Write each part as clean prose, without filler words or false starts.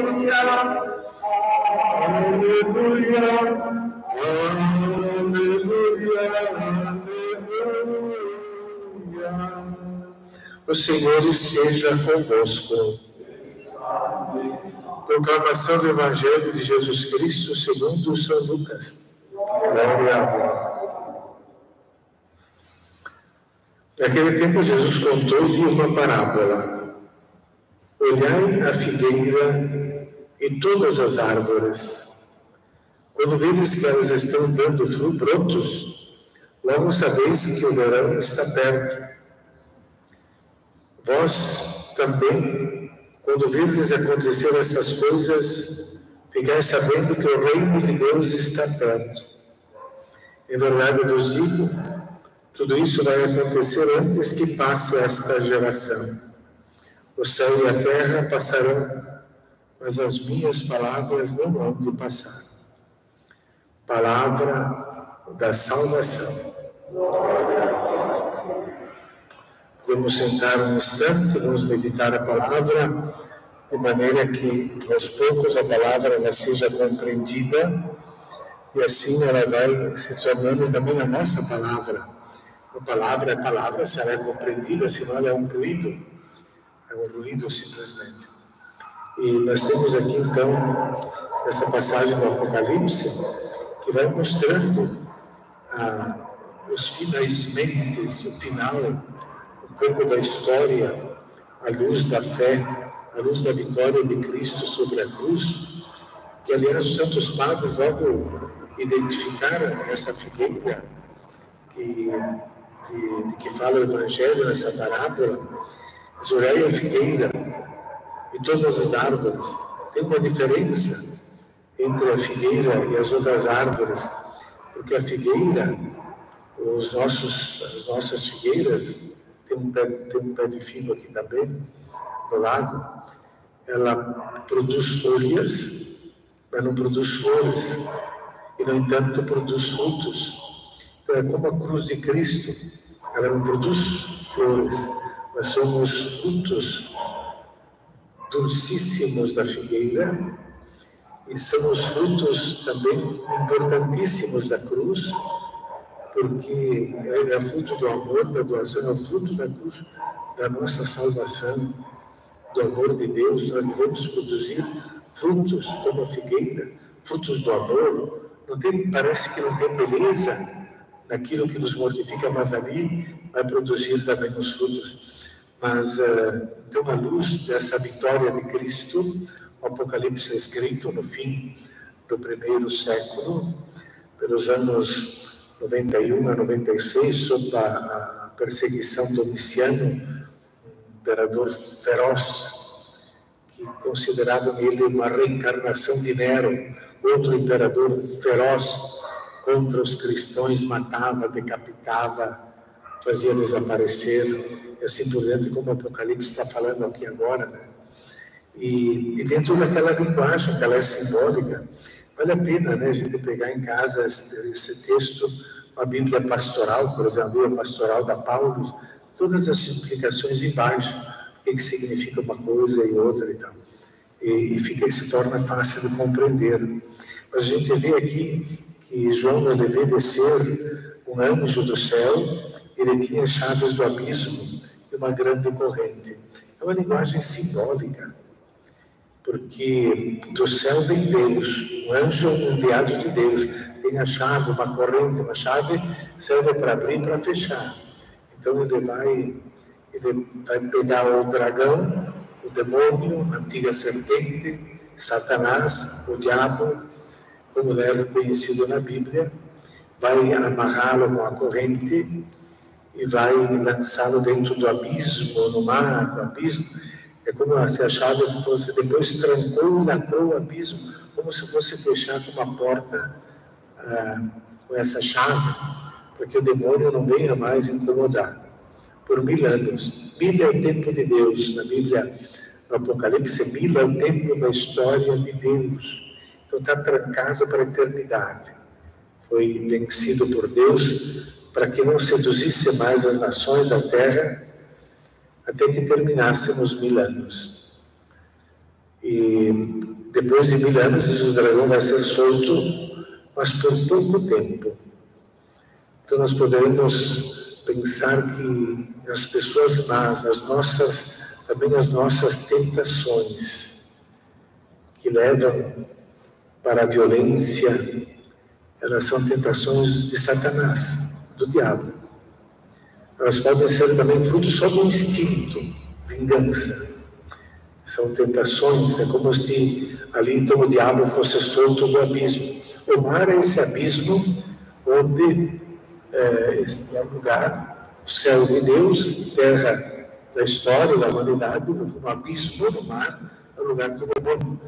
aleluia, aleluia. O Senhor esteja convosco. Proclamação do Evangelho de Jesus Cristo segundo São Lucas. Glória a Deus. Naquele tempo, Jesus contou-lhe uma parábola. Olhai a figueira e todas as árvores. Quando vedes que elas estão dando frutos, logo sabeis que o verão está perto. Vós também, quando virdes acontecer essas coisas, ficai sabendo que o reino de Deus está perto. Em verdade eu vos digo, tudo isso vai acontecer antes que passe esta geração. O céu e a terra passarão, mas as minhas palavras não hão de passar. Palavra da salvação. Glória a Deus. Podemos sentar um instante, vamos meditar a palavra, de maneira que, aos poucos, a palavra ela seja compreendida e assim ela vai se tornando também a nossa palavra. A palavra será compreendida, senão ela é um ruído simplesmente. E nós temos aqui, então, essa passagem do Apocalipse, que vai mostrando os finalmente, o final, um pouco da história, a luz da fé, a luz da vitória de Cristo sobre a cruz, que, aliás, os santos padres logo identificaram essa figueira de que fala o Evangelho nessa parábola. Olhai a figueira e todas as árvores. Tem uma diferença entre a figueira e as outras árvores, porque a figueira, as nossas figueiras, tem um pé de figo aqui também, do lado, ela produz folhas, mas não produz flores, e no entanto produz frutos. Então é como a cruz de Cristo, ela não produz flores, mas somos frutos dulcíssimos da figueira, e somos frutos também importantíssimos da cruz, porque é fruto do amor, da doação, é o fruto da cruz, da nossa salvação, do amor de Deus. Nós devemos produzir frutos como a figueira, frutos do amor. Parece que não tem beleza naquilo que nos mortifica, mas ali vai produzir também os frutos. Mas então, à luz dessa vitória de Cristo, o Apocalipse é escrito no fim do primeiro século, pelos anos 91 a 96, sob a perseguição do Domiciano, um imperador feroz, que consideravam ele uma reencarnação de Nero, outro imperador feroz contra os cristãos, matava, decapitava, fazia desaparecer, e assim por diante, como o Apocalipse está falando aqui agora, né? E dentro daquela linguagem que ela é simbólica, vale a pena, né, a gente pegar em casa esse texto, a Bíblia pastoral, por exemplo, a Bíblia pastoral da Paulo, todas as implicações embaixo, o que significa uma coisa e outra e tal. E se torna fácil de compreender. Mas a gente vê aqui que João ele vê descer um anjo do céu, ele tinha chaves do abismo e uma grande corrente. É uma linguagem simbólica, porque do céu vem Deus, um anjo enviado de Deus, tem a chave, uma corrente, uma chave serve para abrir e para fechar. Então ele vai pegar o dragão, o demônio, a antiga serpente, Satanás, o diabo, como ele é reconhecido na Bíblia, vai amarrá-lo com a corrente e vai lançá-lo dentro do abismo, no mar, no abismo. É como se a chave fosse, depois trancou e lacrou o abismo, como se fosse fechar com uma porta com essa chave, para que o demônio não venha mais incomodar. Por 1000 anos. 1000 é o tempo de Deus. Na Bíblia, no Apocalipse, 1000 é o tempo da história de Deus. Então está trancado para a eternidade. Foi vencido por Deus para que não seduzisse mais as nações da terra até que terminássemos 1000 anos. E depois de 1000 anos, o dragão vai ser solto, mas por pouco tempo. Então nós poderemos pensar que as pessoas más, também as nossas tentações, que levam para a violência, elas são tentações de Satanás, do diabo. Elas podem ser também fruto só do instinto, vingança. São tentações, é como se ali então o diabo fosse solto do abismo. O mar é esse abismo onde este é o lugar, o céu de Deus, terra da história da humanidade, no abismo do mar, é o lugar do demônio.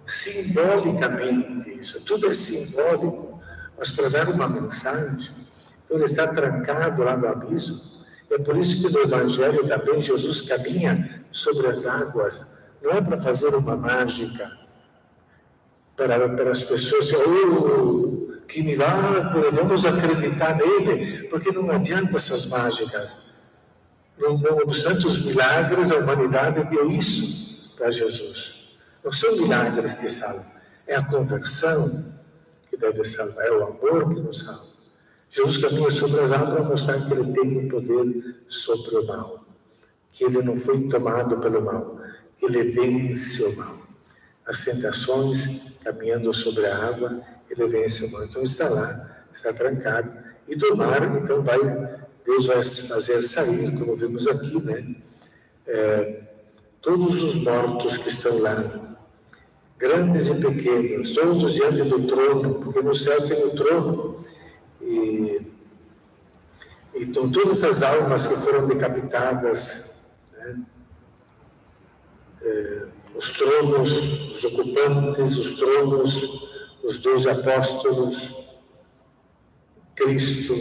Simbolicamente, isso tudo é simbólico, mas para dar uma mensagem. Então ele está trancado lá no abismo. É por isso que no Evangelho também Jesus caminha sobre as águas. Não é para fazer uma mágica, para as pessoas dizer, oh, que milagre, vamos acreditar nele, porque não adianta essas mágicas. Não obstante os milagres, a humanidade deu isso para Jesus. Não são milagres que salvam, é a conversão que deve salvar, é o amor que nos salva. Jesus caminha sobre as águas para mostrar que ele tem o poder sobre o mal, que ele não foi tomado pelo mal, que ele vence o mal. As tentações, caminhando sobre a água, ele vence o mal. Então está lá, está trancado. E do mar, então Deus vai fazer sair, como vimos aqui, né? Todos os mortos que estão lá, grandes e pequenos, todos diante do trono, porque no céu tem o trono. E então todas as almas que foram decapitadas, né? Os tronos, os ocupantes, os tronos, os 12 apóstolos, Cristo,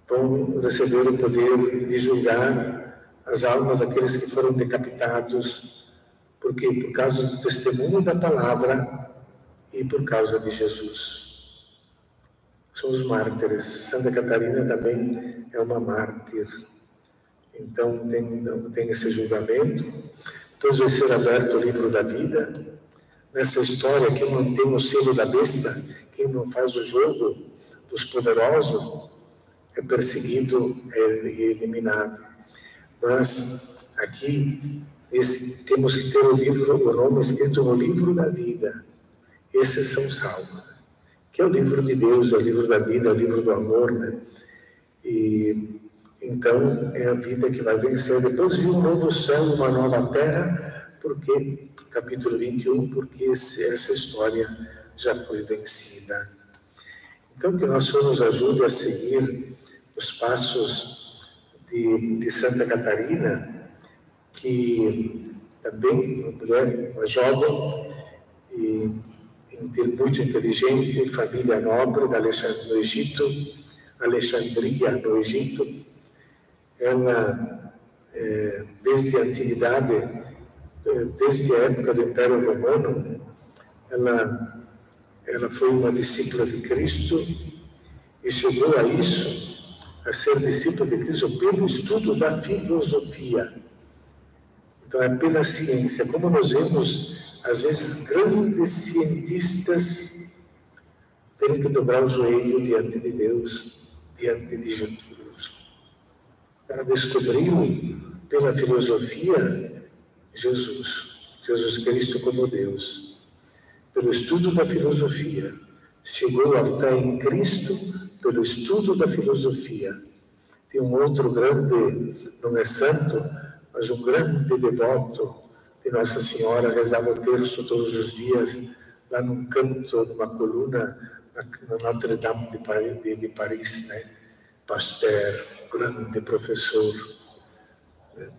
vão receber o poder de julgar as almas daqueles que foram decapitados. Por quê? Por causa do testemunho da palavra e por causa de Jesus. São os mártires. Santa Catarina também é uma mártir. Então tem esse julgamento. Depois vai ser aberto o livro da vida. Nessa história, quem não tem o selo da besta, quem não faz o jogo dos poderosos, é perseguido e eliminado. Mas aqui temos que ter o nome escrito no livro da vida. Esses são salvos, que é o livro de Deus, é o livro da vida, é o livro do amor, né? E então é a vida que vai vencer. Depois de um novo céu, uma nova terra, porque capítulo 21, porque essa história já foi vencida. Então que nosso Senhor nos ajude a seguir os passos de Santa Catarina, que também uma mulher, uma jovem e muito inteligente, família nobre do Egito, Alexandria, no Egito. Ela, desde a antiguidade, desde a época do Império Romano, ela foi uma discípula de Cristo e chegou a isso, a ser discípula de Cristo pelo estudo da filosofia. Então é pela ciência, como nós vemos às vezes grandes cientistas terem que dobrar o joelho diante de Deus, diante de Jesus. Ela descobriu pela filosofia Jesus Cristo como Deus. Pelo estudo da filosofia, chegou à fé em Cristo pelo estudo da filosofia. Tem um outro grande, não é santo, mas um grande devoto de Nossa Senhora, rezava o terço todos os dias, lá num canto, numa coluna, na Notre Dame de Paris, né? Pasteur, grande professor, né?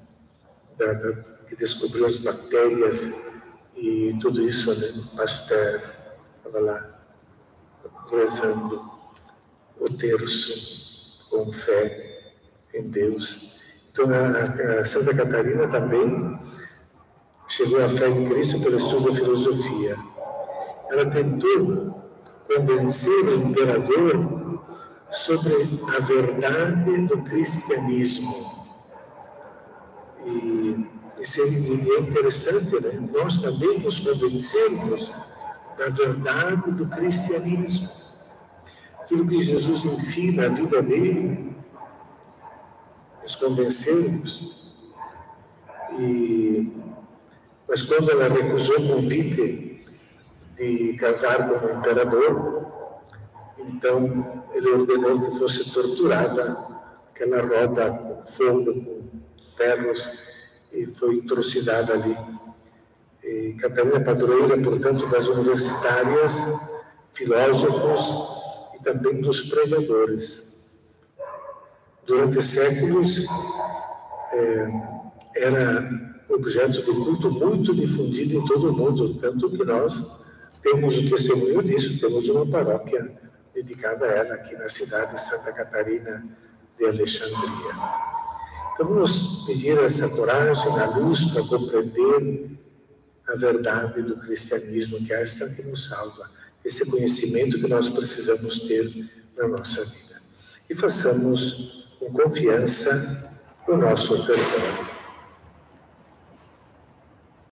Que descobriu as bactérias e tudo isso, né? Pasteur estava lá rezando o terço com fé em Deus. Então a Santa Catarina também chegou à fé em Cristo pelo estudo da filosofia. Ela tentou convencer o imperador sobre a verdade do cristianismo. E E é interessante, né? Nós também nos convencermos da verdade do cristianismo. Aquilo que Jesus ensina, a vida dele, nos convencermos. Mas quando ela recusou o convite de casar com o imperador, então ele ordenou que fosse torturada aquela roda com fogo, com ferros, e foi trucidada ali. E Catarina Padroeira, portanto, das universitárias, filósofos e também dos pregadores. Durante séculos, era objeto de culto muito difundido em todo o mundo, tanto que nós temos o testemunho disso, temos uma paróquia dedicada a ela aqui na cidade de Santa Catarina de Alexandria. Então vamos pedir essa coragem, a luz para compreender a verdade do cristianismo, que é esta que nos salva, esse conhecimento que nós precisamos ter na nossa vida. E façamos com confiança o nosso ofertório.